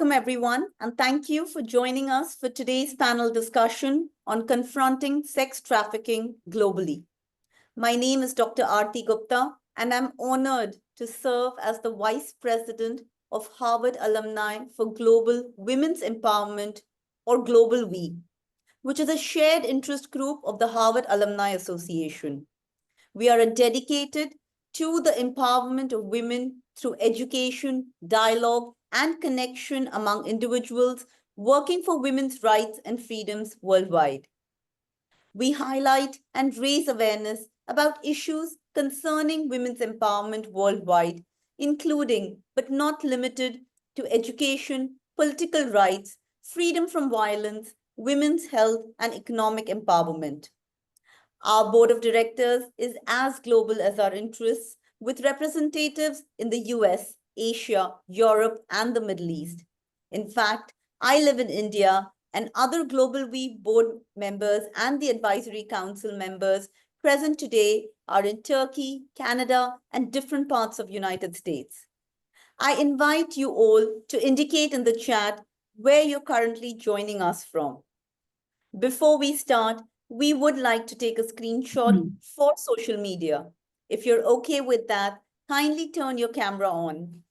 Welcome, everyone, and thank you for joining us for today's panel discussion on confronting sex trafficking globally. My name is Dr. Aarti Gupta, and I'm honored to serve as the Vice President of Harvard Alumni for Global Women's Empowerment, or Global WE, which is a shared interest group of the Harvard Alumni Association. We are dedicated to the empowerment of women through education, dialogue, and connection among individuals working for women's rights and freedoms worldwide. We highlight and raise awareness about issues concerning women's empowerment worldwide, including but not limited to education, political rights, freedom from violence, women's health, and economic empowerment. Our board of directors is as global as our interests, with representatives in the US, Asia, Europe, and the Middle East. In fact, I live in India, and other Global We board members and the advisory council members present today are in Turkey, Canada, and different parts of United States. I invite you all to indicate in the chat where you're currently joining us from. Before we start, we would like to take a screenshot for social media. If you're okay with that, kindly turn your camera on.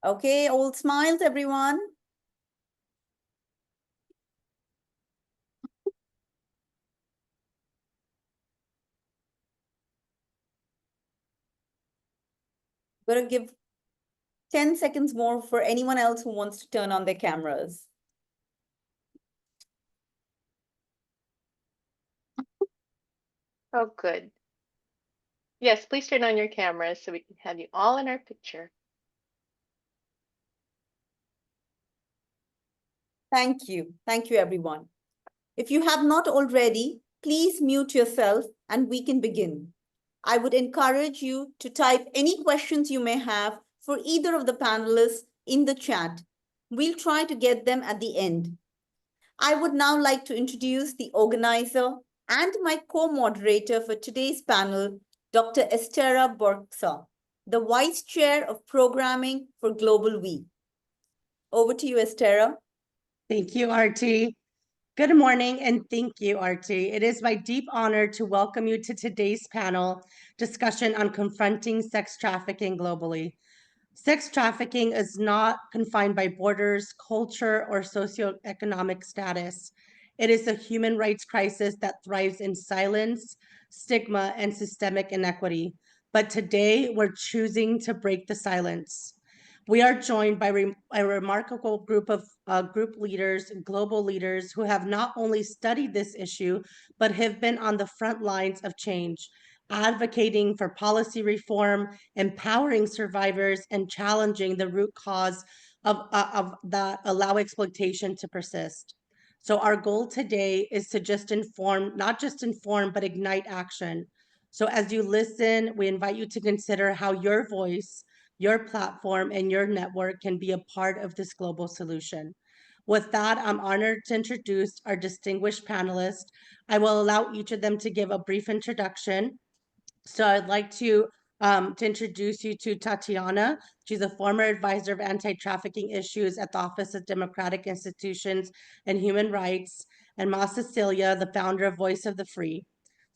Okay, all smiles, everyone. I'm going to give 10 seconds more for anyone else who wants to turn on their cameras. Oh, good. Yes, please turn on your cameras so we can have you all in our picture. Thank you. Thank you, everyone. If you have not already, please mute yourself and we can begin. I would encourage you to type any questions you may have for either of the panelists in the chat. We'll try to get them at the end. I would now like to introduce the organizer and my co-moderator for today's panel, Dr. Estera Borxa, the Vice Chair of Programming for Global We. Over to you, Estera. Thank you, Aarti. Good morning, and thank you, Aarti. It is my deep honor to welcome you to today's panel discussion on confronting sex trafficking globally. Sex trafficking is not confined by borders, culture, or socioeconomic status. It is a human rights crisis that thrives in silence, stigma, and systemic inequity. But today, we're choosing to break the silence. We are joined by a remarkable group of group leaders, global leaders who have not only studied this issue, but have been on the front lines of change, advocating for policy reform, empowering survivors, and challenging the root cause of that allow exploitation to persist. So our goal today is to just inform, not just inform, but ignite action. So as you listen, we invite you to consider how your voice, your platform, and your network can be a part of this global solution. With that, I'm honored to introduce our distinguished panelists. I will allow each of them to give a brief introduction. So I'd like to introduce you to Tatiana. She's a former advisor of anti-trafficking issues at the Office of Democratic Institutions and Human Rights, and Ma Cecilia, the founder of Voice of the Free.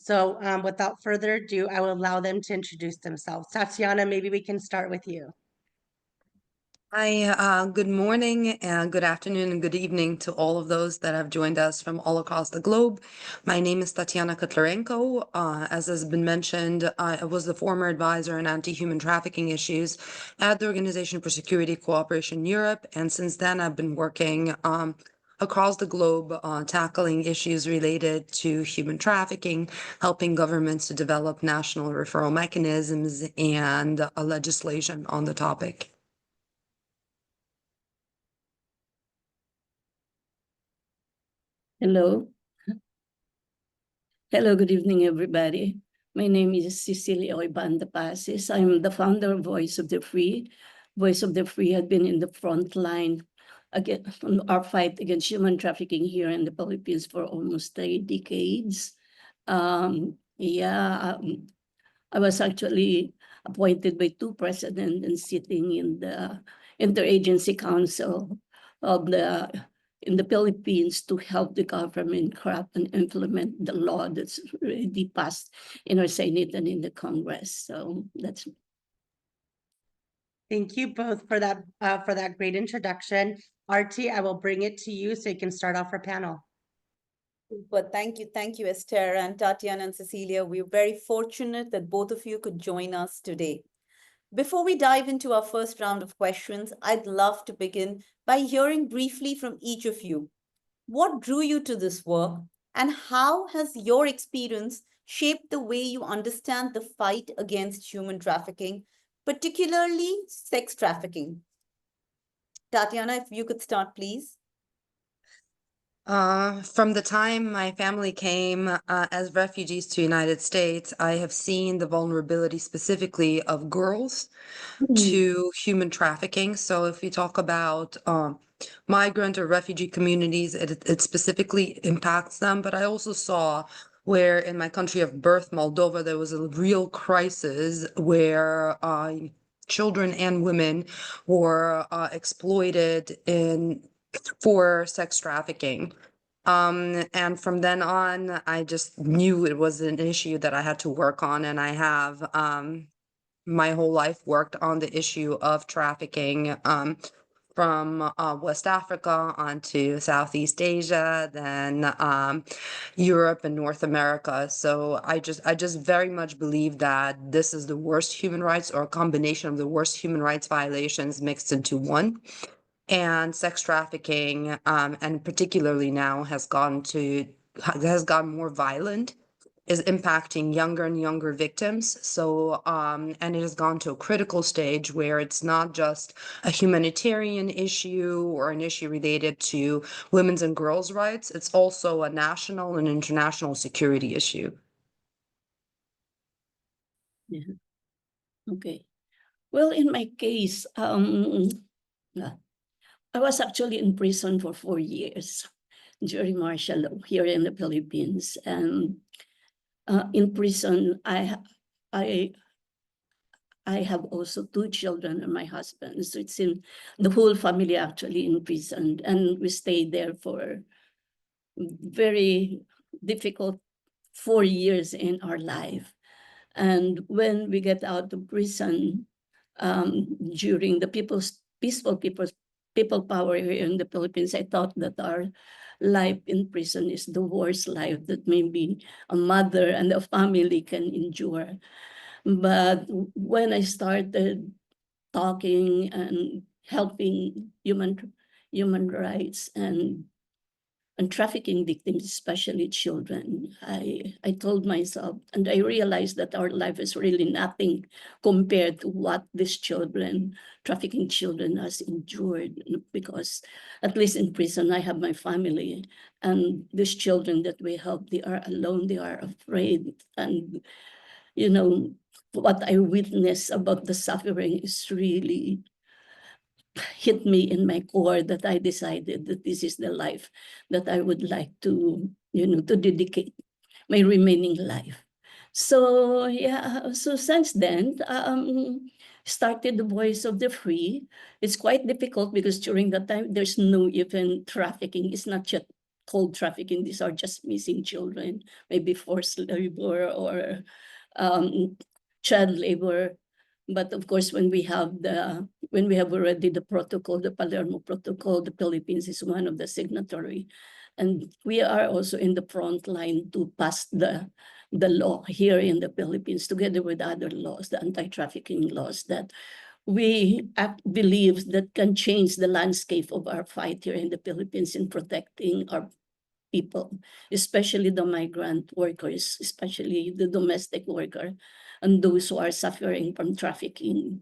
So without further ado, I will allow them to introduce themselves. Tatiana, maybe we can start with you. Hi, good morning and good afternoon and good evening to all of those that have joined us from all across the globe. My name is Tatiana Kotlarenko. As has been mentioned, I was the former advisor in anti-human trafficking issues at the Organization for Security Cooperation Europe, and since then I've been working across the globe tackling issues related to human trafficking, helping governments to develop national referral mechanisms and legislation on the topic. Hello. Hello, good evening, everybody. My name is Cecilia Oibanda Pasis. I'm the founder of Voice of the Free. Voice of the Free had been in the front line on our fight against human trafficking here in the Philippines for almost 3 decades. Yeah, I was actually appointed by two presidents and sitting in the Interagency Council of in the Philippines to help the government craft and implement the law that's already passed in our Senate and in the Congress. So that's Thank you both for that great introduction. Artie, I will bring it to you so you can start off our panel. But thank you, Esther and Tatiana and Cecilia. We're very fortunate that both of you could join us today. Before we dive into our first round of questions, I'd love to begin by hearing briefly from each of you. What drew you to this work, and how has your experience shaped the way you understand the fight against human trafficking, particularly sex trafficking? Tatiana, if you could start, please. From the time my family came as refugees to United States, I have seen the vulnerability specifically of girls to human trafficking. So if we talk about migrant or refugee communities, it specifically impacts them. But I also saw where in my country of birth, Moldova, there was a real crisis where children and women were exploited for sex trafficking. And from then on, I just knew it was an issue that I had to work on, and I have my whole life worked on the issue of trafficking from West Africa onto Southeast Asia, then Europe and North America. So I just very much believe that this is the worst human rights, or a combination of the worst human rights violations mixed into one. And sex trafficking, and particularly now has gone more violent, is impacting younger and younger victims. So, and it has gone to a critical stage where it's not just a humanitarian issue or an issue related to women's and girls' rights, it's also a national and international security issue. yeah. Okay. Well, in my case, I was actually in prison for 4 years during martial law here in the Philippines, and in prison, I have also 2 children and my husband. So it's in the whole family actually in prison, and we stayed there for very difficult 4 years in our life. And when we get out of prison, during the peaceful people power here in the Philippines, I thought that our life in prison is the worst life that maybe a mother and a family can endure. But when I started talking and helping human rights and trafficking victims, especially children, I told myself, and I realized that our life is really nothing compared to what these children, trafficking children, has endured. Because at least in prison, I have my family, and these children that we help, they are alone, they are afraid, and you know, what I witnessed about the suffering is really hit me in my core, that I decided that this is the life that I would like to, to dedicate my remaining life. So yeah, so since then, started the Voice of the Free. It's quite difficult because during that time, there's no even trafficking. It's not just called trafficking. These are just missing children, maybe forced labor or child labor. But of course, when we have already the protocol, the Palermo Protocol, the Philippines is one of the signatory. And we are also in the front line to pass the law here in the Philippines, together with other laws, the anti-trafficking laws that we believe that can change the landscape of our fight here in the Philippines in protecting our people, especially the migrant workers, especially the domestic worker, and those who are suffering from trafficking,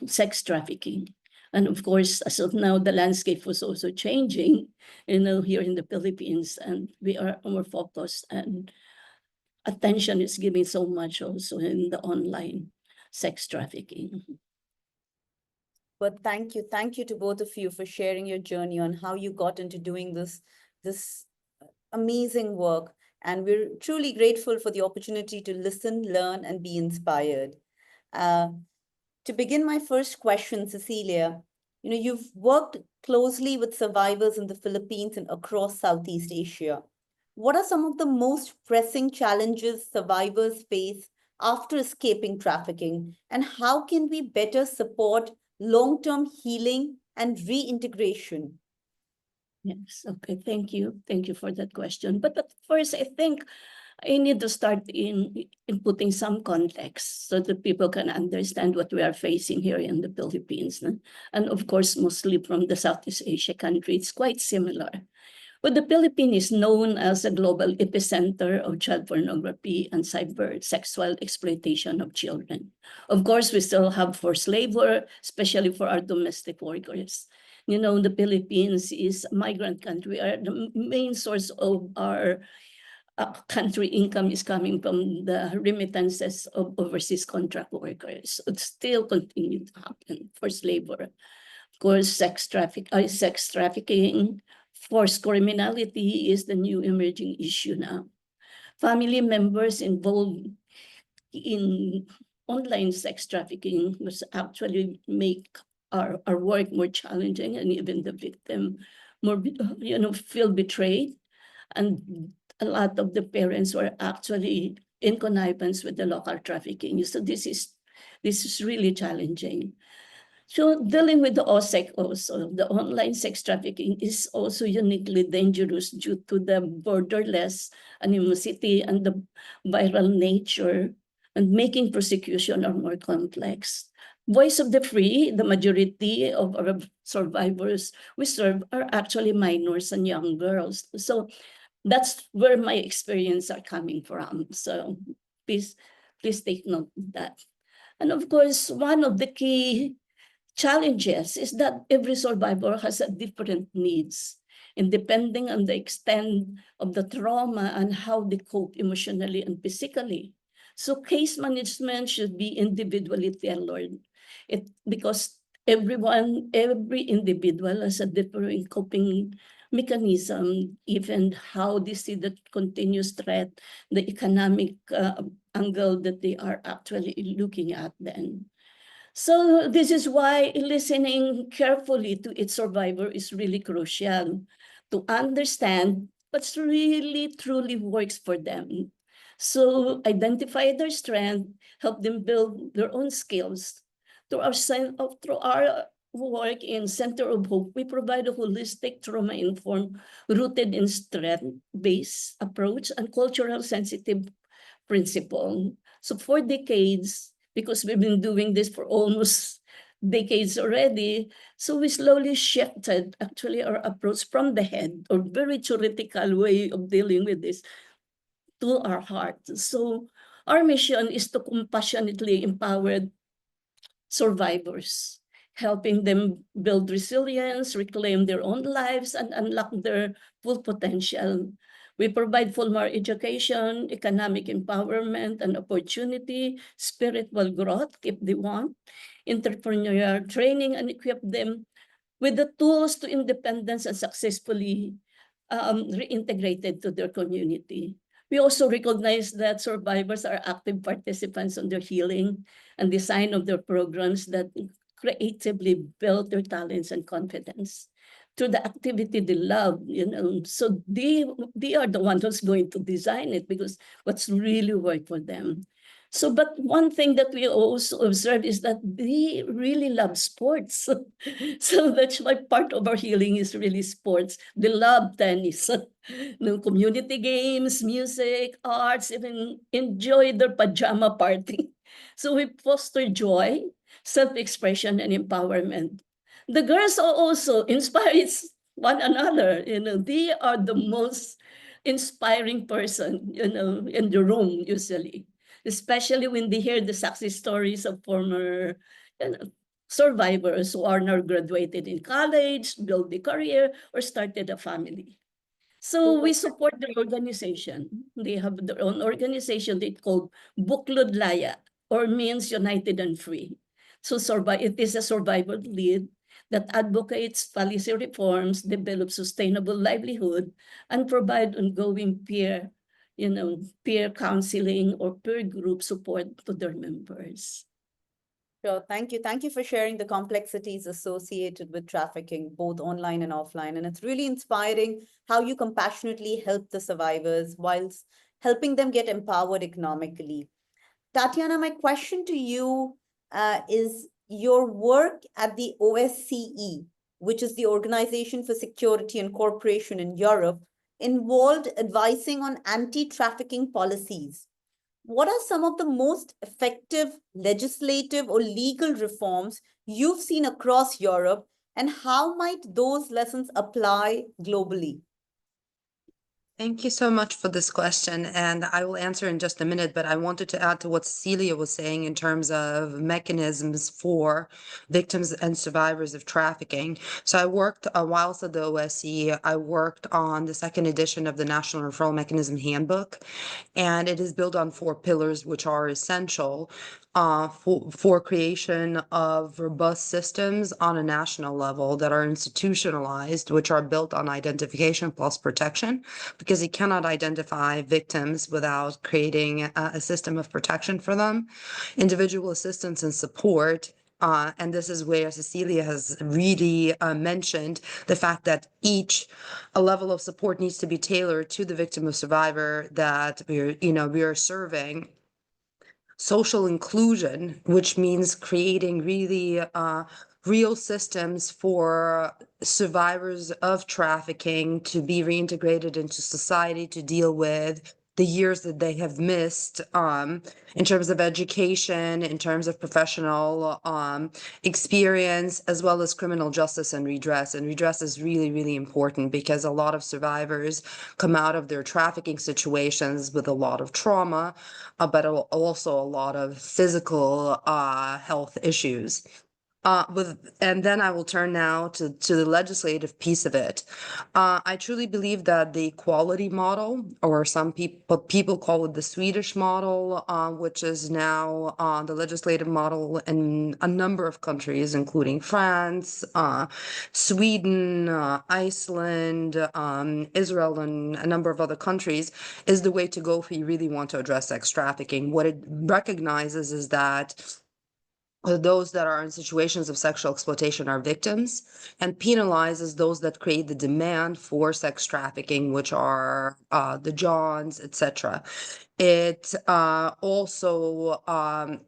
sex trafficking. And of course, as of now, the landscape was also changing, here in the Philippines, and we are more focused, and attention is given so much also in the online sex trafficking. But thank you to both of you for sharing your journey on how you got into doing this amazing work. And we're truly grateful for the opportunity to listen, learn, and be inspired. Uh, to begin my first question, Cecilia, you've worked closely with survivors in the Philippines and across Southeast Asia. What are some of the most pressing challenges survivors face after escaping trafficking, and how can we better support long-term healing and reintegration? Yes, okay, thank you. Thank you for that question. But first, I think I need to start in putting some context so that people can understand what we are facing here in the Philippines. No? And of course, mostly from the Southeast Asia country, it's quite similar. But the Philippines is known as a global epicenter of child pornography and cyber sexual exploitation of children. Of course, we still have forced labor, especially for our domestic workers. The Philippines is a migrant country. The main source of our country income is coming from the remittances of overseas contract workers. It still continues to happen, forced labor. Of course, sex trafficking, forced criminality is the new emerging issue now. Family members involved in online sex trafficking was actually make our work more challenging, and even the victim more, feel betrayed. And a lot of the parents were actually in connivance with the local trafficking. So this is really challenging. So dealing with the OSEC also, the online sex trafficking is also uniquely dangerous due to the borderless animosity and the viral nature, and making prosecution are more complex. Voice of the Free, the majority of our survivors we serve are actually minors and young girls. So that's where my experience are coming from. So please take note of that. And of course, one of the key challenges is that every survivor has a different needs, and depending on the extent of the trauma and how they cope emotionally and physically. So case management should be individually tailored. Because every individual has a different coping mechanism, even how they see the continuous threat, the economic angle that they are actually looking at then. So this is why listening carefully to its survivor is really crucial to understand what's really truly works for them. So identify their strength, help them build their own skills. Through our work in Center of Hope, we provide a holistic, trauma-informed, rooted in strength-based approach and cultural sensitive principle. So for decades, because we've been doing this for almost decades already, so we slowly shifted actually our approach from the head, or very theoretical way of dealing with this, to our heart. So our mission is to compassionately empower survivors, helping them build resilience, reclaim their own lives, and unlock their full potential. We provide formal education, economic empowerment and opportunity, spiritual growth if they want, entrepreneurial training, and equip them with the tools to independence and successfully reintegrated to their community. We also recognize that survivors are active participants in their healing and design of their programs that creatively build their talents and confidence through the activity they love, So they are the ones who's going to design it, because what's really work for them. So, but one thing that we also observe is that they really love sports. So that's why part of our healing is really sports. They love tennis, community games, music, arts, even enjoy their pajama party. So we foster joy, self-expression, and empowerment. The girls are also inspired one another. They are the most inspiring person, in the room usually, especially when they hear the success stories of former survivors who are now graduated in college, build a career, or started a family. So we support their organization. They have their own organization they call Buklod Laya, or means United and Free. So it is a survival lead that advocates policy reforms, develops sustainable livelihood, and provide ongoing peer peer counseling or peer group support to their members. Sure. Thank you. Thank you for sharing the complexities associated with trafficking, both online and offline. And it's really inspiring how you compassionately help the survivors whilst helping them get empowered economically. Tatiana, my question to you is your work at the OSCE, which is the Organization for Security and Cooperation in Europe, involved advising on anti-trafficking policies. What are some of the most effective legislative or legal reforms you've seen across Europe, and how might those lessons apply globally? Thank you so much for this question, and I will answer in just a minute, but I wanted to add to what Cecilia was saying in terms of mechanisms for victims and survivors of trafficking. So I worked, whilst at the OSCE, I worked on the second edition of the National Referral Mechanism Handbook, and it is built on 4 pillars, which are essential for creation of robust systems on a national level that are institutionalized, which are built on identification plus protection, because you cannot identify victims without creating a system of protection for them, individual assistance and support. And this is where Cecilia has really mentioned the fact that a level of support needs to be tailored to the victim or survivor that we are serving. Social inclusion, which means creating really real systems for survivors of trafficking to be reintegrated into society, to deal with the years that they have missed in terms of education, in terms of professional experience, as well as criminal justice and redress. And redress is really, really important because a lot of survivors come out of their trafficking situations with a lot of trauma, but also a lot of physical health issues. And then I will turn now to the legislative piece of it. I truly believe that the equality model, or some people call it the Swedish model, which is now the legislative model in a number of countries, including France, Sweden, Iceland, Israel, and a number of other countries, is the way to go if you really want to address sex trafficking. What it recognizes is that those that are in situations of sexual exploitation are victims, and penalizes those that create the demand for sex trafficking, which are the Johns, etc. It also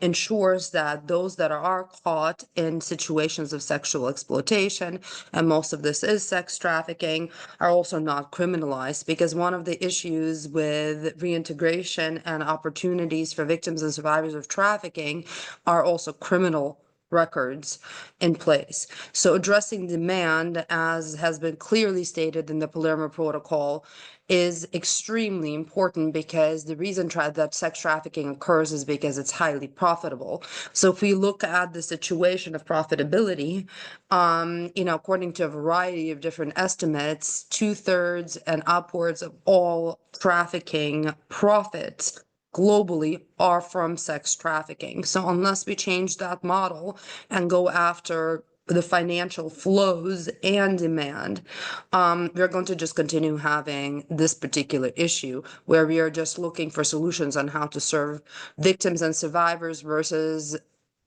ensures that those that are caught in situations of sexual exploitation, and most of this is sex trafficking, are also not criminalized, because one of the issues with reintegration and opportunities for victims and survivors of trafficking are also criminal records in place. So addressing demand, as has been clearly stated in the Palermo Protocol, is extremely important, because the reason that sex trafficking occurs is because it's highly profitable. So if we look at the situation of profitability, according to a variety of different estimates, 2/3 and upwards of all trafficking profits globally are from sex trafficking. So unless we change that model and go after the financial flows and demand, we're going to just continue having this particular issue, where we are just looking for solutions on how to serve victims and survivors versus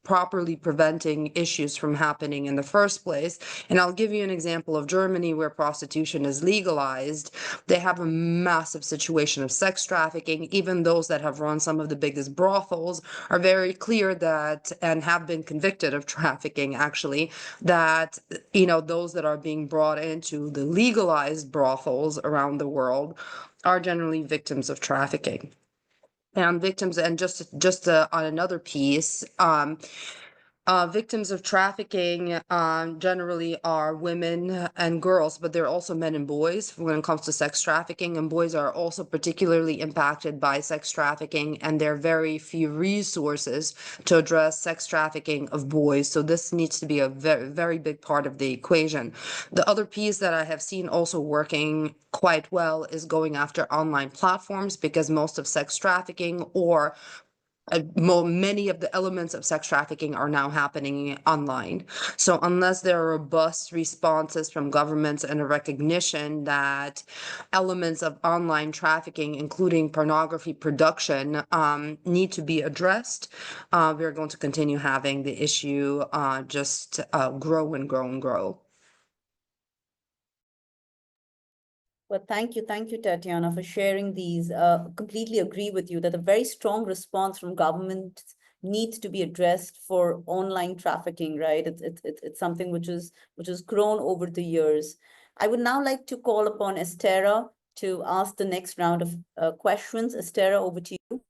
properly preventing issues from happening in the first place. And I'll give you an example of Germany, where prostitution is legalized. They have a massive situation of sex trafficking. Even those that have run some of the biggest brothels are very clear that, and have been convicted of trafficking actually, that those that are being brought into the legalized brothels around the world are generally victims of trafficking. And victims, and just on another piece, victims of trafficking generally are women and girls, but they're also men and boys when it comes to sex trafficking. And boys are also particularly impacted by sex trafficking, and there are very few resources to address sex trafficking of boys. So this needs to be a very, very big part of the equation. The other piece that I have seen also working quite well is going after online platforms, because most of sex trafficking or many of the elements of sex trafficking are now happening online. So unless there are robust responses from governments and a recognition that elements of online trafficking, including pornography production, need to be addressed, we're going to continue having the issue just grow and grow and grow. Well, thank you, Tatiana, for sharing these. Completely agree with you that a very strong response from government needs to be addressed for online trafficking, right? It's something which has grown over the years. I would now like to call upon Estera to ask the next round of questions. Estera, over to you.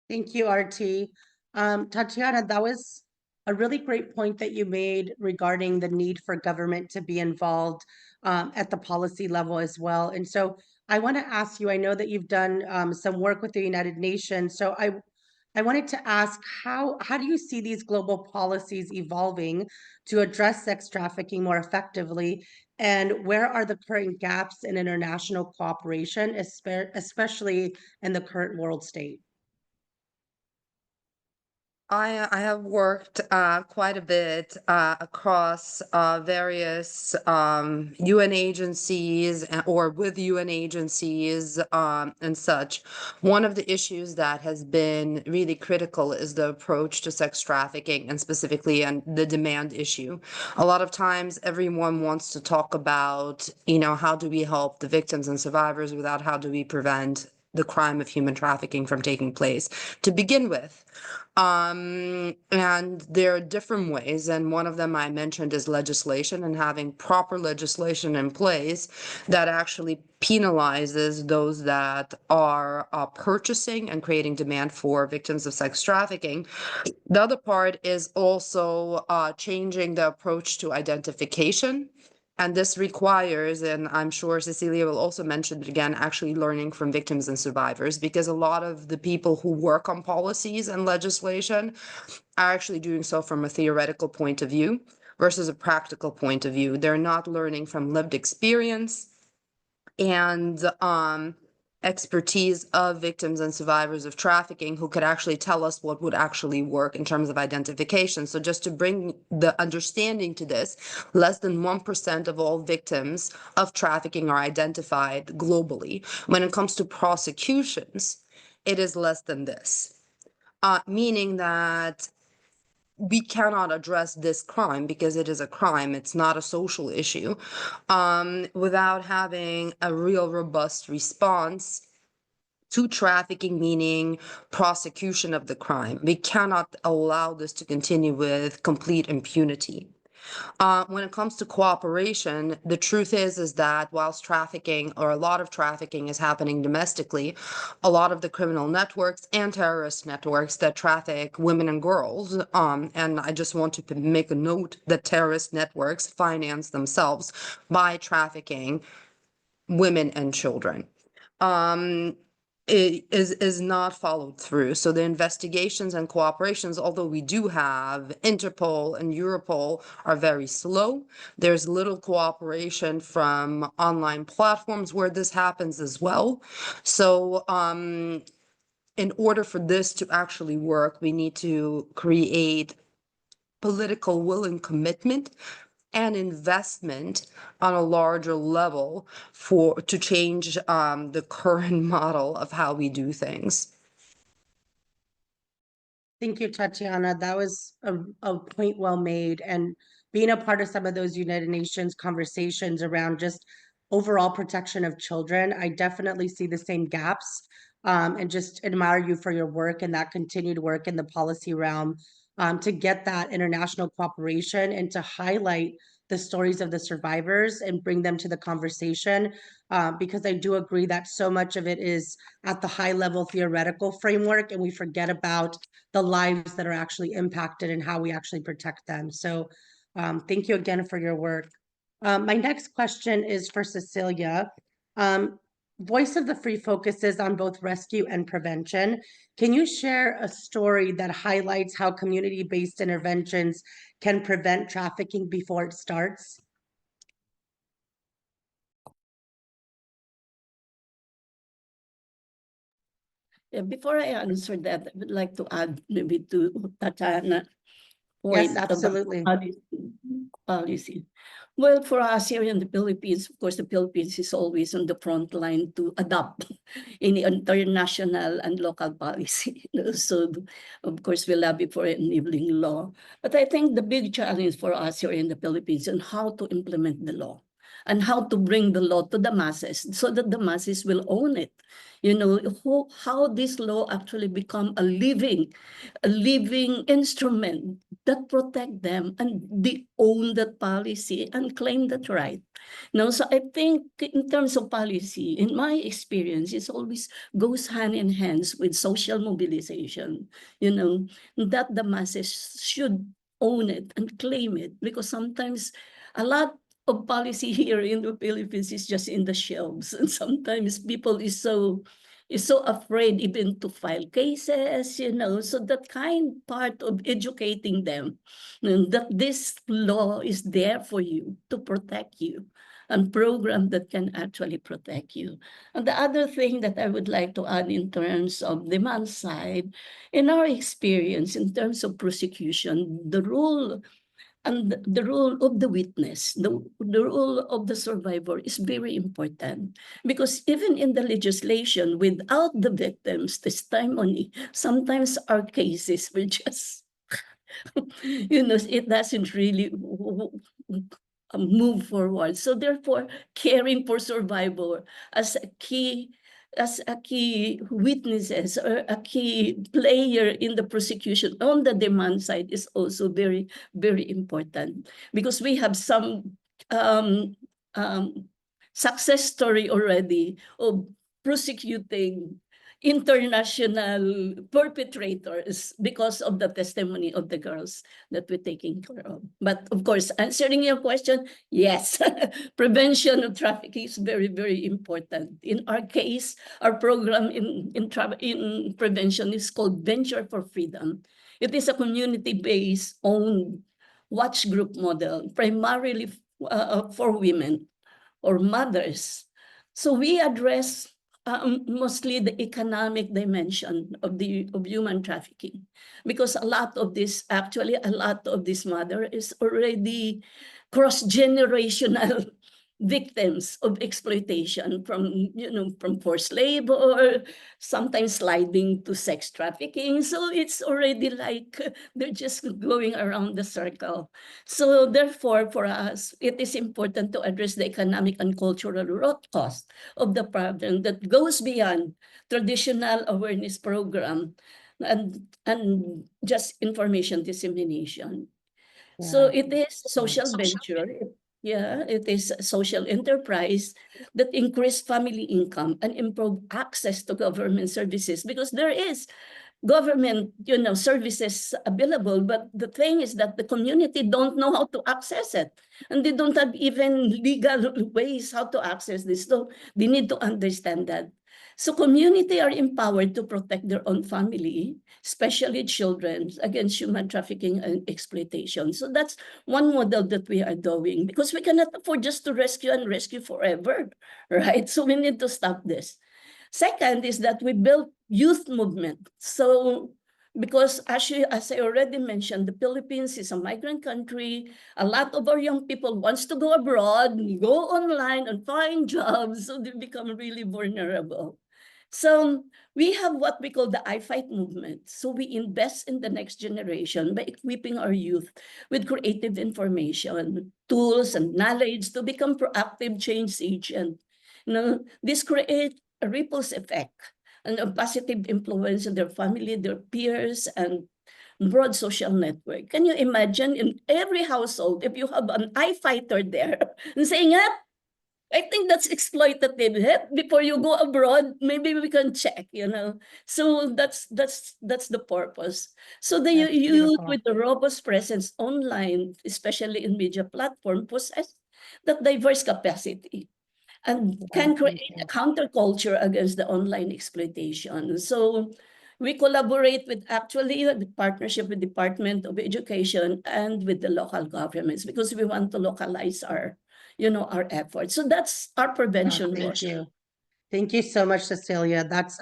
Thank you, RT. Tatiana, that was a really great point that you made regarding the need for government to be involved at the policy level as well. And so I want to ask you, I know that you've done some work with the United Nations. So I wanted to ask, how do you see these global policies evolving to address sex trafficking more effectively? And where are the current gaps in international cooperation, especially in the current world state? I have worked quite a bit across various UN agencies or with UN agencies and such. One of the issues that has been really critical is the approach to sex trafficking, and specifically on the demand issue. A lot of times everyone wants to talk about, how do we help the victims and survivors without how do we prevent the crime of human trafficking from taking place to begin with. And there are different ways, and one of them I mentioned is legislation, and having proper legislation in place that actually penalizes those that are purchasing and creating demand for victims of sex trafficking. The other part is also changing the approach to identification. And this requires, and I'm sure Cecilia will also mention it again, actually learning from victims and survivors, because a lot of the people who work on policies and legislation are actually doing so from a theoretical point of view versus a practical point of view. They're not learning from lived experience and expertise of victims and survivors of trafficking who could actually tell us what would actually work in terms of identification. So just to bring the understanding to this, less than 1% of all victims of trafficking are identified globally. When it comes to prosecutions, it is less than this, meaning that we cannot address this crime because it is a crime. It's not a social issue, without having a real robust response to trafficking, meaning prosecution of the crime. We cannot allow this to continue with complete impunity. When it comes to cooperation, the truth is that whilst trafficking, or a lot of trafficking, is happening domestically, a lot of the criminal networks and terrorist networks that traffic women and girls, and I just want to make a note that terrorist networks finance themselves by trafficking women and children. It is not followed through. So the investigations and cooperations, although we do have Interpol and Europol, are very slow. There's little cooperation from online platforms where this happens as well. So in order for this to actually work, we need to create political will and commitment and investment on a larger level to change the current model of how we do things. Thank you, Tatiana. That was a point well made. And being a part of some of those United Nations conversations around just overall protection of children, I definitely see the same gaps, and just admire you for your work and that continued work in the policy realm, to get that international cooperation and to highlight the stories of the survivors and bring them to the conversation, because I do agree that so much of it is at the high level theoretical framework, and we forget about the lives that are actually impacted and how we actually protect them. So thank you again for your work. My next question is for Cecilia. Voice of the Free focuses on both rescue and prevention. Can you share a story that highlights how community-based interventions can prevent trafficking before it starts? Before I answer that, I would like to add maybe to Tatiana Yes, point about absolutely. policy. Well, for us here in the Philippines, of course, the Philippines is always on the front line to adopt any international and local policy. So, of course, we lobby for enabling law. But I think the big challenge for us here in the Philippines is how to implement the law and how to bring the law to the masses so that the masses will own it. How this law actually become a living instrument that protect them and they own that policy and claim that right. So I think in terms of policy, in my experience, it always goes hand in hand with social mobilization, that the masses should own it and claim it, because sometimes a lot of policy here in the Philippines is just in the shelves, and sometimes people is so afraid even to file cases, so that kind part of educating them that this law is there for you to protect you and program that can actually protect you. And the other thing that I would like to add in terms of demand side, in our experience, in terms of prosecution, the role and the role of the witness, the role of the survivor is very important, because even in the legislation, without the victim's testimony, sometimes our cases will just, it doesn't really move forward. So therefore, caring for survivor as a key witnesses or a key player in the prosecution on the demand side is also very, very important, because we have some um, um, success story already of prosecuting international perpetrators because of the testimony of the girls that we're taking care of. But of course, answering your question, yes, prevention of trafficking is very, very important. In our case, our program in prevention is called Venture for Freedom. It is a community-based owned watch group model, primarily for women or mothers. So we address mostly the economic dimension of human trafficking, because a lot of this mother is already cross-generational victims of exploitation from forced labor, sometimes sliding to sex trafficking. So it's already like they're just going around the circle. So therefore, for us, it is important to address the economic and cultural root cause of the problem that goes beyond traditional awareness program and just information dissemination. So Yeah. it is a social venture. Yeah, it is a social enterprise that increase family income and improve access to government services, because there is government, services available, but the thing is that the community don't know how to access it, and they don't have even legal ways how to access this. So they need to understand that. So community are empowered to protect their own family, especially children, against human trafficking and exploitation. So that's one model that we are doing, because we cannot afford just to rescue forever, right? So we need to stop this. Second is that we built youth movement. So because as I already mentioned, the Philippines is a migrant country. A lot of our young people wants to go abroad, go online and find jobs, so they become really vulnerable. So we have what we call the I Fight movement. So we invest in the next generation by equipping our youth with creative information, tools, and knowledge to become proactive change agents. This creates a ripples effect and a positive influence on their family, their peers, and broad social network. Can you imagine in every household, if you have an I fighter there and saying, I think that's exploitative. Before you go abroad, maybe we can check, So that's the purpose. So the That's youth beautiful. with the robust presence online, especially in media platform, possess that diverse capacity and Yeah, can thank create a you. counterculture against the online exploitation. So we collaborate with actually the partnership with Department of Education and with the local governments, because we want to localize our efforts. So that's our Yeah, prevention work. thank you. Thank you so much, Cecilia. That's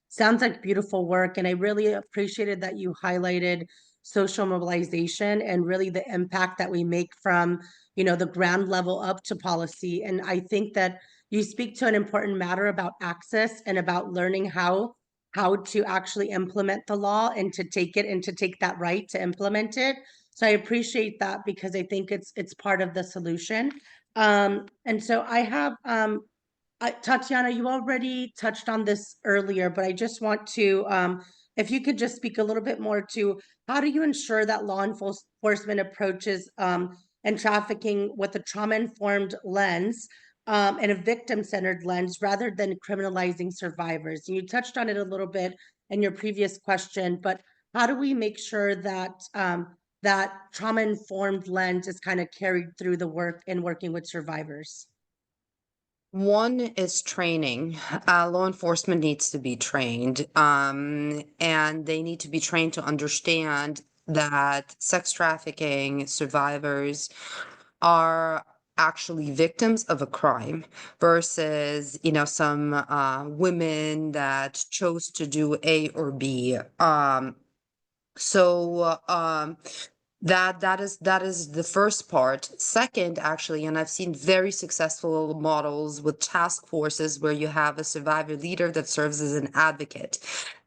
Sounds like beautiful work. And I really appreciated that you highlighted social mobilization and really the impact that we make from, the ground level up to policy. And I think that you speak to an important matter about access and about learning how to actually implement the law and to take it and to take that right to implement it. So I appreciate that because I think it's part of the solution. And so I have Tatiana, you already touched on this earlier, but I just want to, if you could just speak a little bit more to how do you ensure that law enforcement approaches and trafficking with a trauma-informed lens and a victim-centered lens rather than criminalizing survivors? And you touched on it a little bit in your previous question, but how do we make sure that that trauma-informed lens is kind of carried through the work in working with survivors? One is training. Law enforcement needs to be trained, and they need to be trained to understand that sex trafficking survivors are actually victims of a crime versus, some women that chose to do A or B. That is the first part. Second, actually, and I've seen very successful models with task forces where you have a survivor leader that serves as an advocate.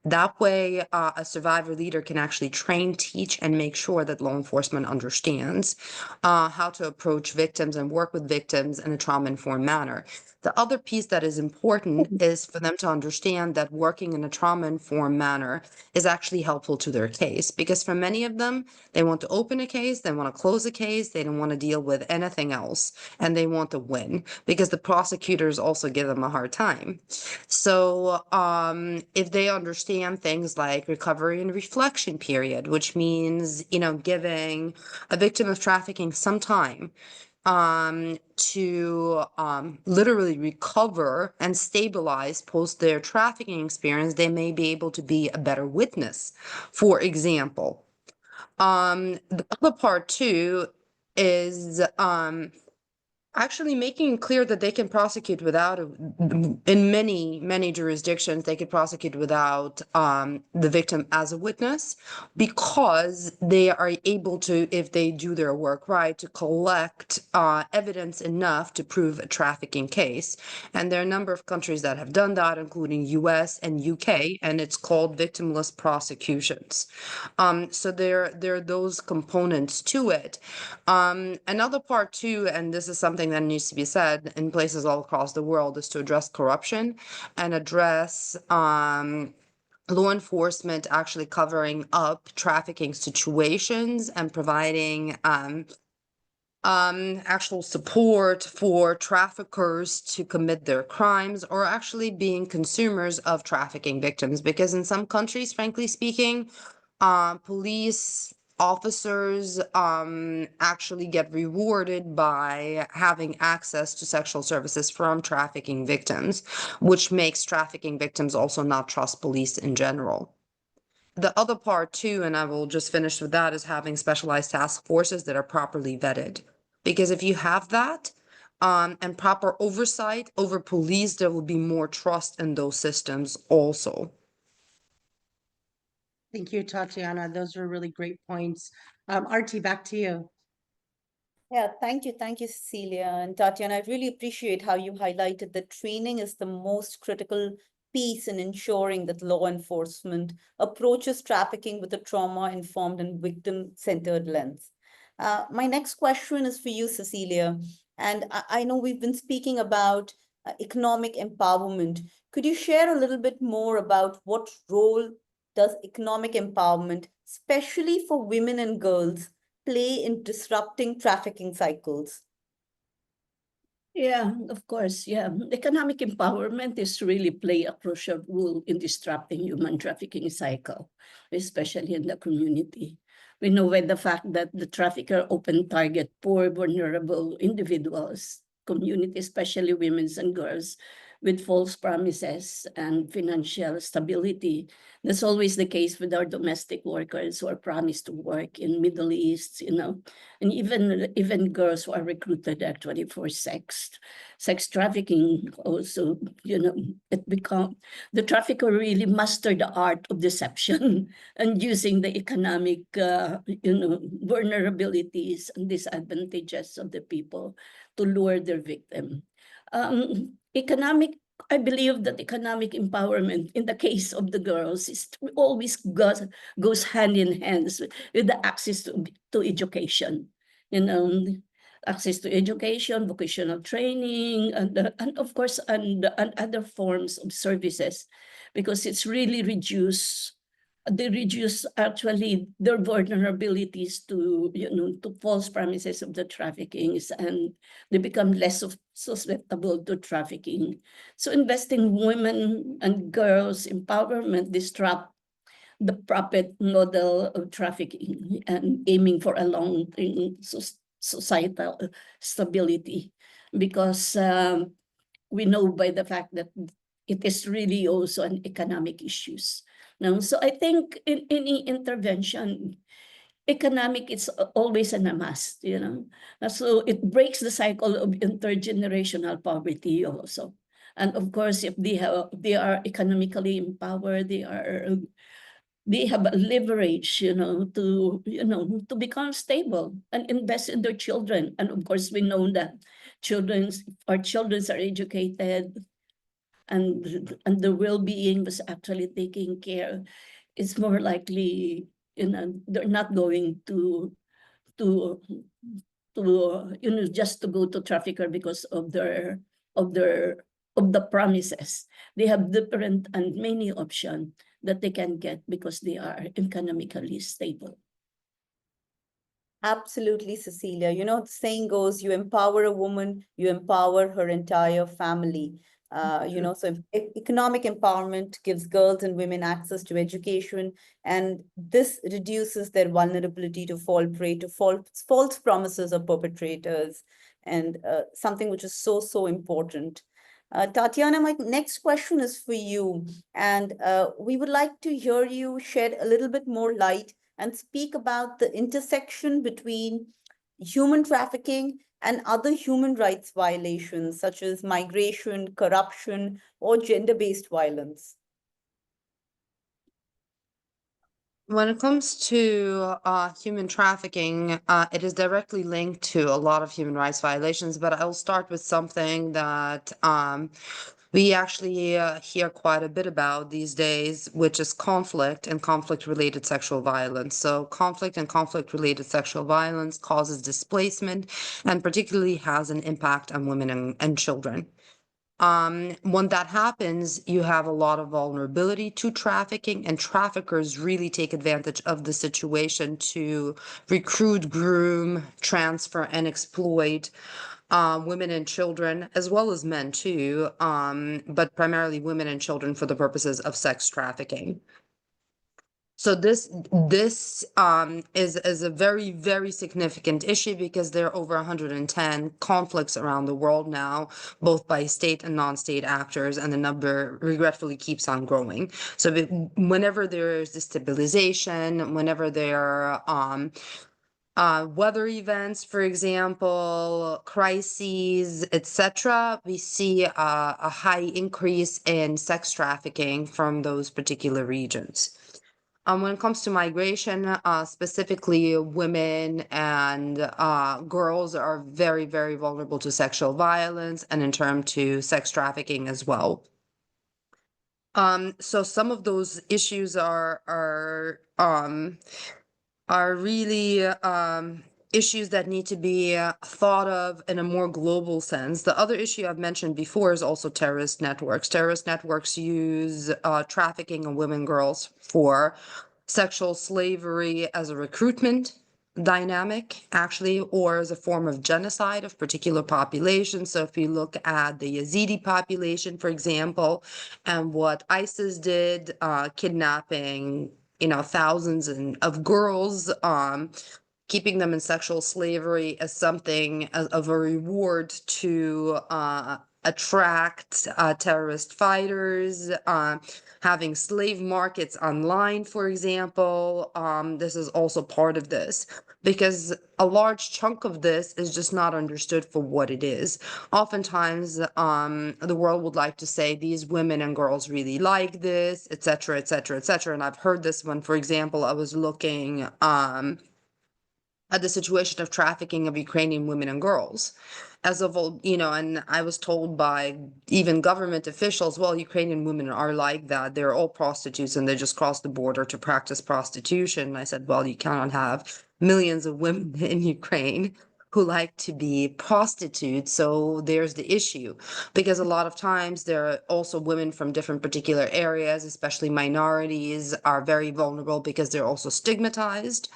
That way, a survivor leader can actually train, teach, and make sure that law enforcement understands how to approach victims and work with victims in a trauma-informed manner. The other piece that is important is for them to understand that working in a trauma-informed manner is actually helpful to their case, because for many of them, they want to open a case, they want to close a case, they don't want to deal with anything else, and they want to win because the prosecutors also give them a hard time. So if they understand things like recovery and reflection period, which means, giving a victim of trafficking some time to literally recover and stabilize post their trafficking experience, they may be able to be a better witness, for example. The other part too is actually making it clear that they can prosecute without in many jurisdictions they could prosecute without the victim as a witness, because they are able to, if they do their work right, to collect evidence enough to prove a trafficking case. And there are a number of countries that have done that, including US and UK, and it's called victimless prosecutions. So there are those components to it. Another part too, and this is something that needs to be said in places all across the world, is to address corruption and address law enforcement actually covering up trafficking situations and providing actual support for traffickers to commit their crimes, or actually being consumers of trafficking victims. Because in some countries, frankly speaking, police officers actually get rewarded by having access to sexual services from trafficking victims, which makes trafficking victims also not trust police in general. The other part too, and I will just finish with that, is having specialized task forces that are properly vetted. Because if you have that and proper oversight over police, there will be more trust in those systems also. Thank you, Tatiana. Those are really great points. Artie, back to you. Yeah, thank you. Thank you, Cecilia. And Tatiana, I really appreciate how you highlighted that training is the most critical piece in ensuring that law enforcement approaches trafficking with a trauma-informed and victim-centered lens. My next question is for you, Cecilia. And I know we've been speaking about economic empowerment. Could you share a little bit more about what role does economic empowerment, especially for women and girls, play in disrupting trafficking cycles? Yeah, of course. Yeah. Economic empowerment is really play a crucial role in disrupting human trafficking cycle, especially in the community. We know by the fact that the trafficker often target poor, vulnerable individuals, community, especially women and girls, with false promises and financial stability. That's always the case with our domestic workers who are promised to work in Middle East, and even girls who are recruited actually for sex trafficking also, it become the trafficker really mastered the art of deception and using the economic vulnerabilities and disadvantages of the people to lure their victim. I believe that economic empowerment in the case of the girls always goes hand in hand with the access to education, access to education, vocational training, and of course, and other forms of services, because it's really they reduce actually their vulnerabilities to to false promises of the traffickings, and they become less susceptible to trafficking. So investing women and girls empowerment disrupt the profit model of trafficking and aiming for a long-term societal stability, because we know by the fact that it is really also an economic issues. Now, so I think in any intervention, economic is always a must, So it breaks the cycle of intergenerational poverty also. And of course, if they are economically empowered, they have a leverage, to become stable and invest in their children. And of course, we know that our children are educated, and the well-being was actually taken care. It's more likely, they're not going to just to go to trafficker because of of their of the promises. They have different and many options that they can get because they are economically stable. Absolutely, Cecilia. The saying goes, you empower a woman, you empower her entire family. So economic empowerment gives girls and women access to education, and this reduces their vulnerability to fall prey to false promises of perpetrators, and something which is so, so important. Tatiana, my next question is for you, and we would like to hear you shed a little bit more light and speak about the intersection between human trafficking and other human rights violations, such as migration, corruption, or gender-based violence. When it comes to human trafficking, it is directly linked to a lot of human rights violations, but I'll start with something that we actually hear quite a bit about these days, which is conflict and conflict-related sexual violence. So conflict and conflict-related sexual violence causes displacement and particularly has an impact on women and children. When that happens, you have a lot of vulnerability to trafficking, and traffickers really take advantage of the situation to recruit, groom, transfer, and exploit women and children, as well as men too, but primarily women and children for the purposes of sex trafficking. So this is a very, very significant issue because there are over 110 conflicts around the world now, both by state and non-state actors, and the number regretfully keeps on growing. So whenever there is destabilization, whenever there are weather events, for example, crises, etc., we see a high increase in sex trafficking from those particular regions. When it comes to migration, specifically women and girls are very, very vulnerable to sexual violence and in terms to sex trafficking as well. So some of those issues are really issues that need to be thought of in a more global sense. The other issue I've mentioned before is also terrorist networks. Terrorist networks use trafficking of women, girls for sexual slavery as a recruitment dynamic, actually, or as a form of genocide of particular populations. So if you look at the Yazidi population, for example, and what ISIS did, kidnapping thousands of girls, keeping them in sexual slavery as something of a reward to attract terrorist fighters, having slave markets online, for example. This is also part of this, because a large chunk of this is just not understood for what it is. Oftentimes, the world would like to say these women and girls really like this, etc., etc., etc. And I've heard this one, for example, I was looking at the situation of trafficking of Ukrainian women and girls. As of all, and I was told by even government officials, well, Ukrainian women are like that. They're all prostitutes and they just cross the border to practice prostitution. And I said, well, you cannot have millions of women in Ukraine who like to be prostitutes. So there's the issue, because a lot of times there are also women from different particular areas, especially minorities, are very vulnerable because they're also stigmatized.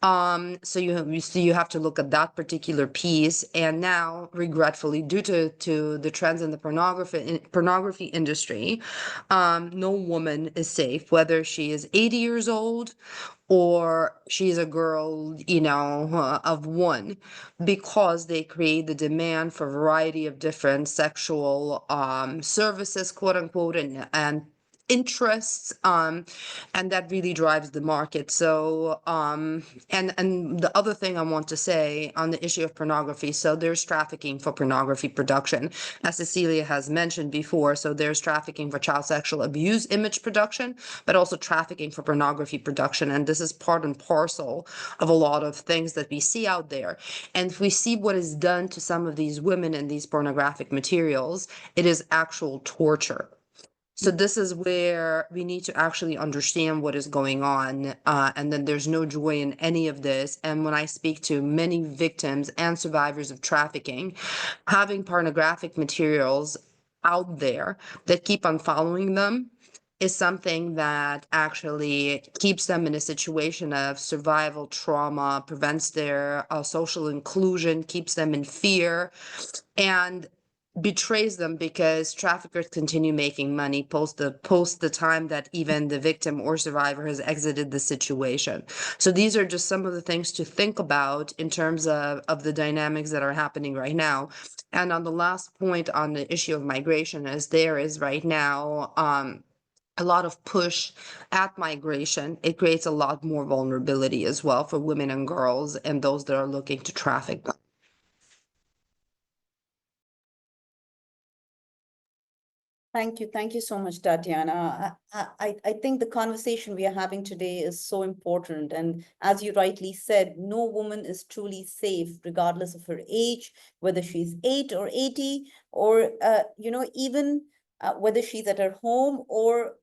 So you have to look at that particular piece. And now, regretfully, due to the trends in the pornography industry, no woman is safe, whether she is 80 years old or she's a girl, of one, because they create the demand for a variety of different sexual services, quote unquote, and interests, and that really drives the market. So and the other thing I want to say on the issue of pornography, so there's trafficking for pornography production, as Cecilia has mentioned before. So there's trafficking for child sexual abuse image production, but also trafficking for pornography production, and this is part and parcel of a lot of things that we see out there. And if we see what is done to some of these women in these pornographic materials, it is actual torture. So this is where we need to actually understand what is going on, and then there's no joy in any of this. And when I speak to many victims and survivors of trafficking, having pornographic materials out there that keep on following them is something that actually keeps them in a situation of survival trauma, prevents their social inclusion, keeps them in fear, and betrays them, because traffickers continue making money post the time that even the victim or survivor has exited the situation. So these are just some of the things to think about in terms of the dynamics that are happening right now. And on the last point on the issue of migration, as there is right now a lot of push at migration, it creates a lot more vulnerability as well for women and girls and those that are looking to traffic them. Thank you. Thank you so much, Tatiana. I think the conversation we are having today is so important. And as you rightly said, no woman is truly safe, regardless of her age, whether she's 8 or 80, or, even whether she's at her home or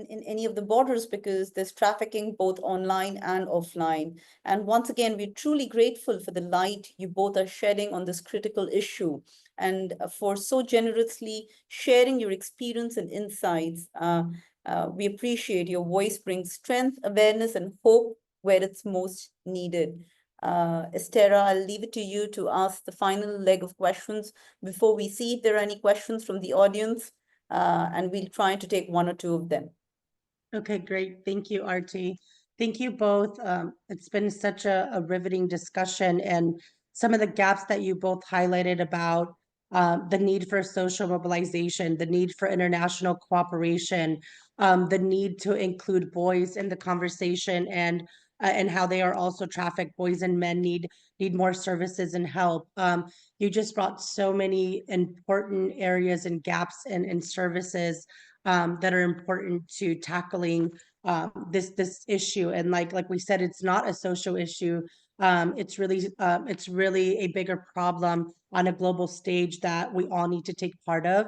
in any of the borders, because there's trafficking both online and offline. And once again, we're truly grateful for the light you both are shedding on this critical issue, and for so generously sharing your experience and insights. We appreciate your voice brings strength, awareness, and hope where it's most needed. Estera, I'll leave it to you to ask the final leg of questions before we see if there are any questions from the audience, and we'll try to take one or two of them. Okay, great. Thank you, Artie. Thank you both. It's been such a riveting discussion, and some of the gaps that you both highlighted about the need for social mobilization, the need for international cooperation, the need to include boys in the conversation, and how they are also trafficked. Boys and men need more services and help. You just brought so many important areas and gaps and services that are important to tackling this issue. And like we said, it's not a social issue. It's really a bigger problem on a global stage that we all need to take part of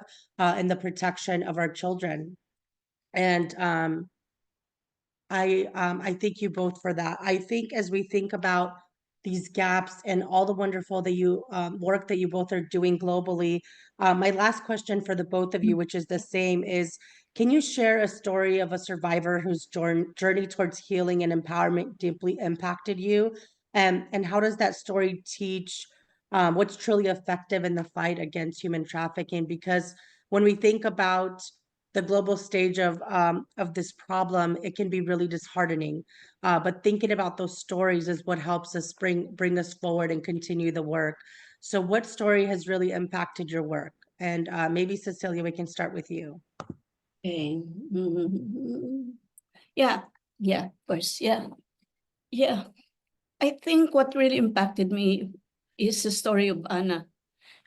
in the protection of our children. And I thank you both for that. I think as we think about these gaps and all the wonderful work that you both are doing globally, my last question for the both of you, which is the same, is can you share a story of a survivor whose journey towards healing and empowerment deeply impacted you? And how does that story teach what's truly effective in the fight against human trafficking? Because when we think about the global stage of this problem, it can be really disheartening. But thinking about those stories is what helps us bring us forward and continue the work. So what story has really impacted your work? And maybe Cecilia, we can start with you. Okay. Yeah, of course. Yeah. I think what really impacted me is the story of Anna,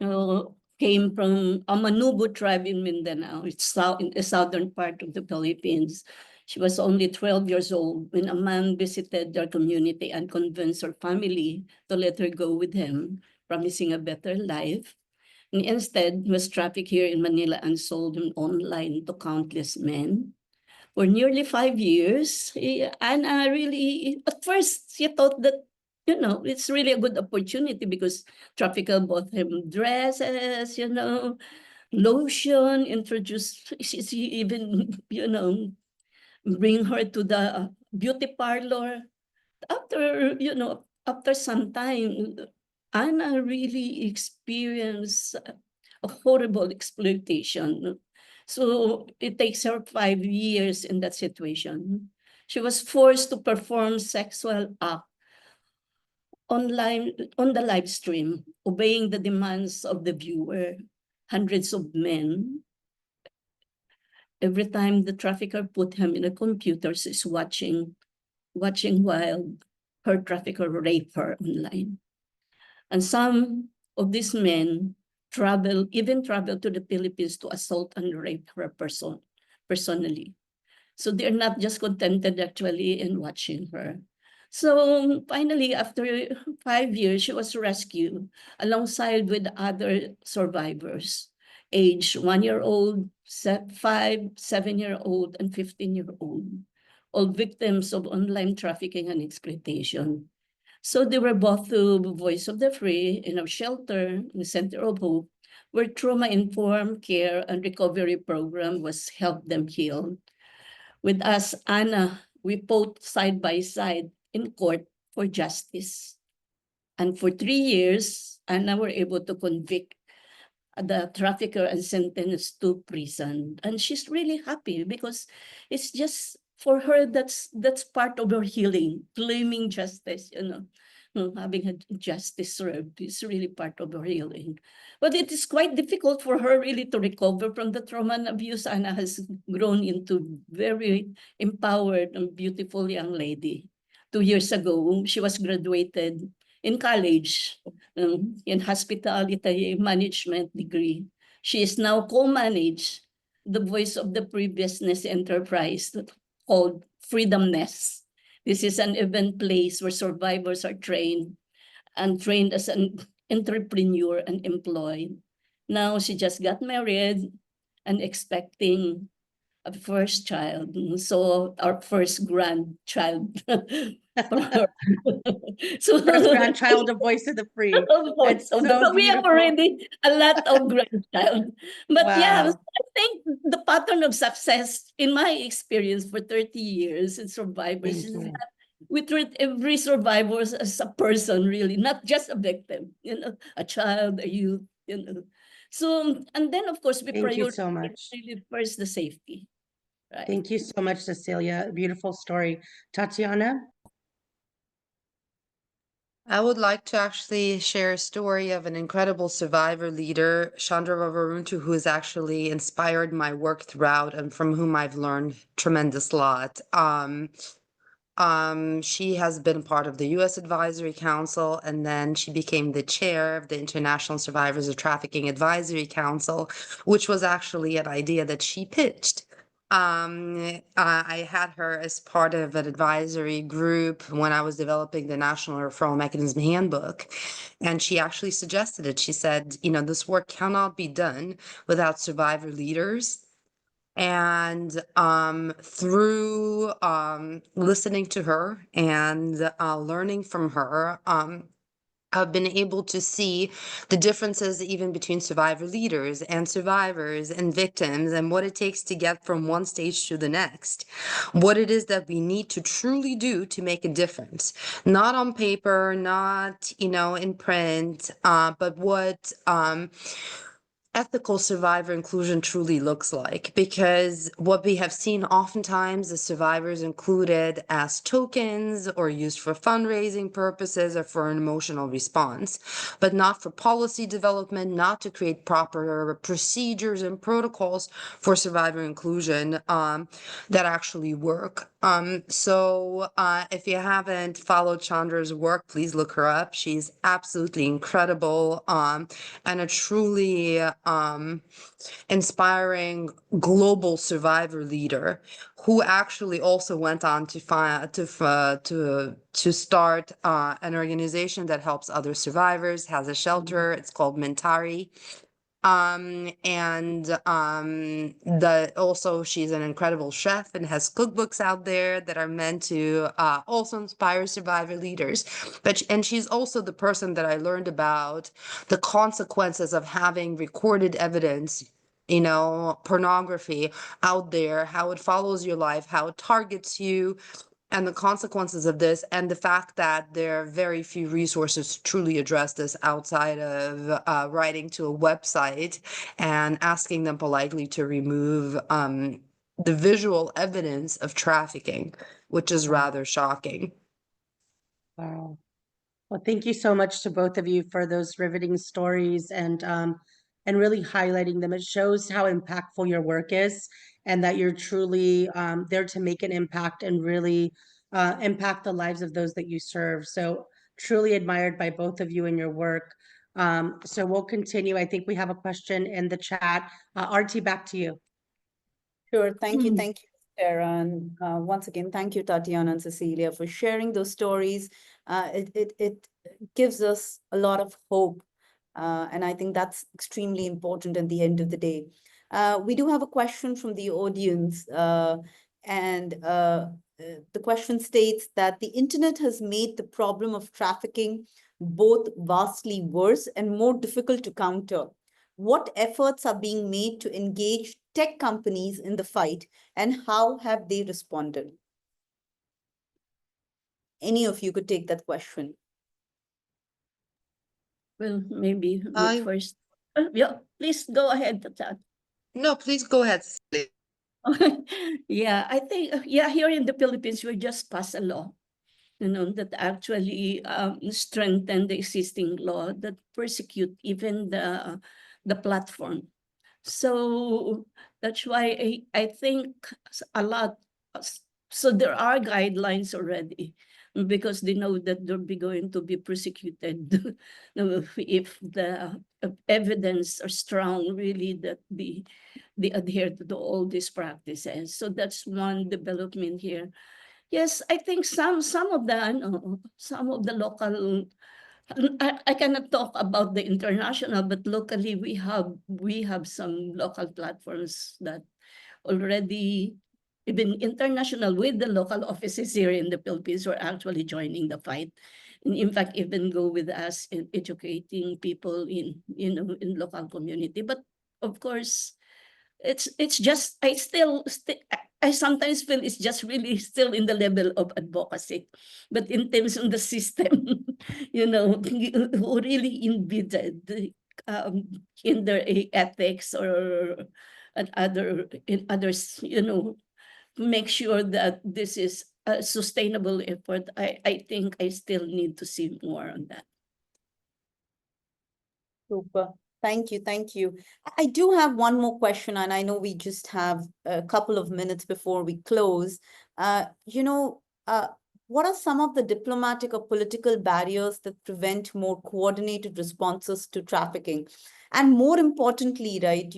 who came from a Manubo tribe in Mindanao. It's in the southern part of the Philippines. She was only 12 years old when a man visited their community and convinced her family to let her go with him, promising a better life. And instead, he was trafficked here in Manila and sold online to countless men. For nearly 5 years, Anna really, at first, she thought that, it's really a good opportunity because trafficker bought him dresses, lotion, introduced, she even, bring her to the beauty parlor. After some time, Anna really experienced a horrible exploitation. So it takes her 5 years in that situation. She was forced to perform sexual act online on the live stream, obeying the demands of the viewer. Hundreds of men. Every time the trafficker put him in a computer, she's watching while her trafficker raped her online. And some of these men even travel to the Philippines to assault and rape her personally. So they're not just contented actually in watching her. So finally, after 5 years, she was rescued alongside with other survivors, age 1 year old, 5, 7 year old, and 15-year-old, all victims of online trafficking and exploitation. So they were brought to Voice of the Free in a shelter in the Center of Hope, where trauma-informed care and recovery program was help them heal. With us, Anna, we fought side by side in court for justice. And for 3 years, Anna were able to convict the trafficker and sentenced to prison. And she's really happy because it's just for her that's part of her healing, claiming justice, having a justice served is really part of her healing. But it is quite difficult for her really to recover from the trauma and abuse. Anna has grown into very empowered and beautiful young lady. 2 years ago, she was graduated in college in hospitality management degree. She is now co-managed the voice of the free business enterprise called Freedom Nest. This is an event place where survivors are trained as an entrepreneur and employed. Now she just got married and expecting a first child. So our first grandchild for her. So First grandchild of Voice of the Free. It's so so we have beautiful. already a lot of grandchild. But yeah, Wow. I think the pattern of success in my experience for 30 years in survivors Thank is you. that we treat every survivor as a person, really, not just a victim, a child, a youth, So, and then of course we Thank you prioritize so much. really first the safety, right? Thank you so much, Cecilia. Beautiful story. Tatiana? I would like to actually share a story of an incredible survivor leader, Chandra Vavaruntu, who has actually inspired my work throughout and from whom I've learned tremendous lot. She has been part of the U.S. Advisory Council, and then she became the chair of the International Survivors of Trafficking Advisory Council, which was actually an idea that she pitched. I had her as part of an advisory group when I was developing the National Referral Mechanism Handbook, and she actually suggested it. She said, this work cannot be done without survivor leaders. And through listening to her and learning from her, I've been able to see the differences even between survivor leaders and survivors and victims and what it takes to get from one stage to the next. What it is that we need to truly do to make a difference. Not on paper, not, in print, but what ethical survivor inclusion truly looks like, because what we have seen oftentimes is survivors included as tokens or used for fundraising purposes or for an emotional response, but not for policy development, not to create proper procedures and protocols for survivor inclusion that actually work. If you haven't followed Chandra's work, please look her up. She's absolutely incredible and a truly inspiring global survivor leader who actually also went on to start an organization that helps other survivors, has a shelter. It's called Mentari. Also she's an incredible chef and has cookbooks out there that are meant to also inspire survivor leaders. And she's also the person that I learned about the consequences of having recorded evidence, pornography out there, how it follows your life, how it targets you, and the consequences of this, and the fact that there are very few resources to truly address this outside of writing to a website and asking them politely to remove the visual evidence of trafficking, which is rather shocking. Wow. Well, thank you so much to both of you for those riveting stories and really highlighting them. It shows how impactful your work is and that you're truly there to make an impact and really impact the lives of those that you serve. So truly admired by both of you in your work. So we'll continue. I think we have a question in the chat. Artie, back to you. Sure. Thank you. Mm. Thank you, Sarah. And once again, thank you, Tatiana and Cecilia, for sharing those stories. It gives us a lot of hope. And I think that's extremely important at the end of the day. We do have a question from the audience. The question states that the internet has made the problem of trafficking both vastly worse and more difficult to counter. What efforts are being made to engage tech companies in the fight, and how have they responded? Any of you could take that question. Well, maybe I- first. Yeah, please go ahead, Tata. No, please go ahead, Cecilia. Yeah, I think, here in the Philippines, we just passed a law, that actually strengthen the existing law that persecute even the platform. So that's why I think a lot. So there are guidelines already because they know that they'll be going to be prosecuted if the evidence are strong, really, that they adhere to all these practices. So that's one development here. Yes, I think some of the local. I cannot talk about the international, but locally we have some local platforms that already, even international, with the local offices here in the Philippines, are actually joining the fight. And in fact, even go with us in educating people in in local community. But of course, it's just I sometimes feel it's just really still in the level of advocacy, but in terms of the system, who really embedded in their ethics or in others, make sure that this is a sustainable effort. I think I still need to see more on that. Super. Thank you. Thank you. I do have one more question, and I know we just have a couple of minutes before we close. What are some of the diplomatic or political barriers that prevent more coordinated responses to trafficking? And more importantly, right,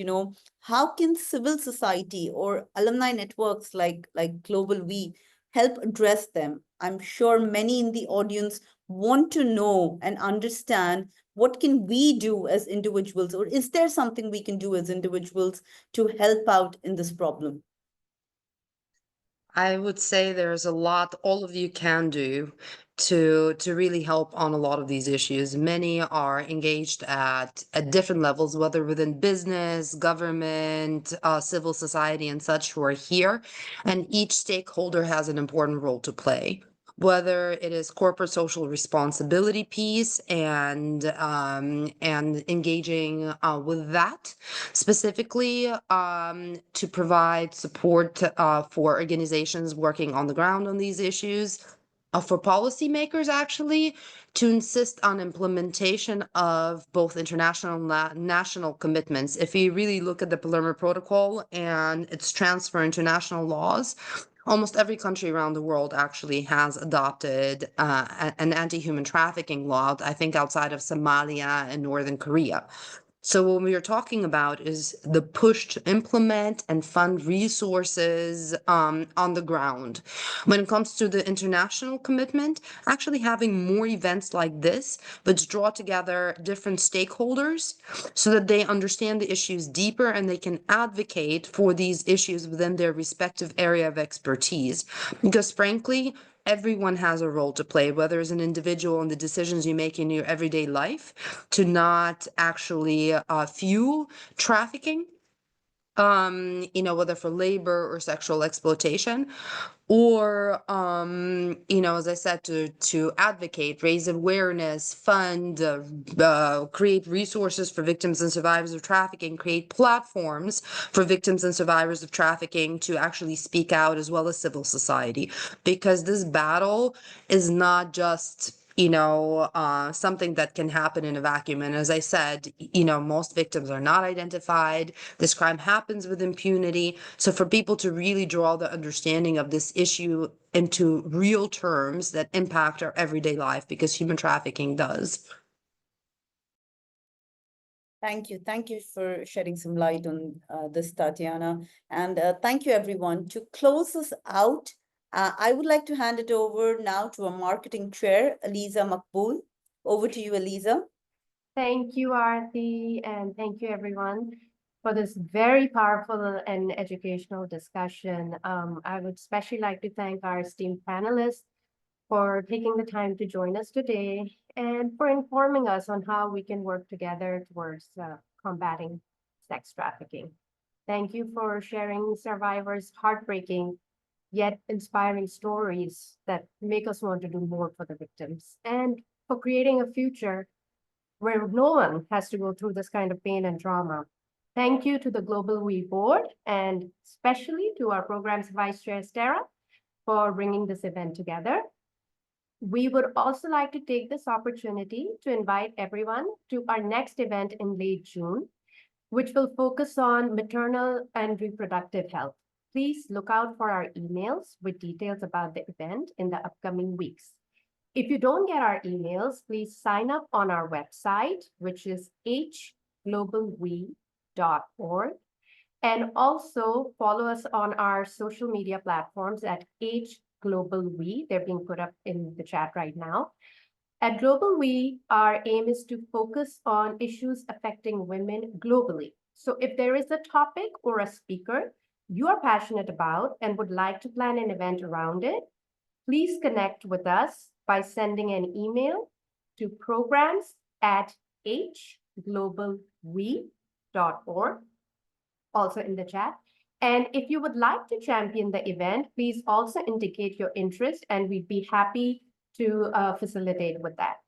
how can civil society or alumni networks like Global We help address them? I'm sure many in the audience want to know and understand what can we do as individuals, or is there something we can do as individuals to help out in this problem? I would say there's a lot all of you can do to really help on a lot of these issues. Many are engaged at different levels, whether within business, government, civil society, and such, who are here, and each stakeholder has an important role to play. whether it is corporate social responsibility piece and engaging with that specifically to provide support for organizations working on the ground on these issues, for policymakers actually to insist on implementation of both international and national commitments. If you really look at the Palermo Protocol and its transfer into national laws, almost every country around the world actually has adopted an anti-human trafficking law, I think outside of Somalia and Northern Korea. So what we are talking about is the push to implement and fund resources on the ground. When it comes to the international commitment, actually having more events like this, but to draw together different stakeholders so that they understand the issues deeper and they can advocate for these issues within their respective area of expertise. Because frankly, everyone has a role to play, whether as an individual in the decisions you make in your everyday life to not actually fuel trafficking, whether for labor or sexual exploitation, or as I said, to advocate, raise awareness, fund, create resources for victims and survivors of trafficking, create platforms for victims and survivors of trafficking to actually speak out, as well as civil society, because this battle is not just something that can happen in a vacuum. And as I said, most victims are not identified. This crime happens with impunity. So for people to really draw the understanding of this issue into real terms that impact our everyday life, because human trafficking does. Thank you. Thank you for shedding some light on this, Tatiana. And thank you, everyone. To close us out, I would like to hand it over now to our marketing chair, Aliza Makboul. Over to you, Aliza. Thank you, Aarti, and thank you, everyone, for this very powerful and educational discussion. I would especially like to thank our esteemed panelists for taking the time to join us today and for informing us on how we can work together towards combating sex trafficking. Thank you for sharing survivors' heartbreaking yet inspiring stories that make us want to do more for the victims, and for creating a future where no one has to go through this kind of pain and trauma. Thank you to the Global We Board, and especially to our program's Vice Chair, Stara, for bringing this event together. We would also like to take this opportunity to invite everyone to our next event in late June, which will focus on maternal and reproductive health. Please look out for our emails with details about the event in the upcoming weeks. If you don't get our emails, please sign up on our website, which is hglobalwe.org. And also follow us on our social media platforms at hglobalwe. They're being put up in the chat right now. At Global We, our aim is to focus on issues affecting women globally. So if there is a topic or a speaker you are passionate about and would like to plan an event around it, please connect with us by sending an email to programs@hglobalwe.org, also in the chat. And if you would like to champion the event, please also indicate your interest, and we'd be happy to facilitate with that.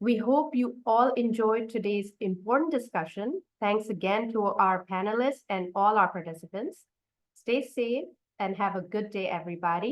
We hope you all enjoyed today's important discussion. Thanks again to our panelists and all our participants. Stay safe and have a good day, everybody.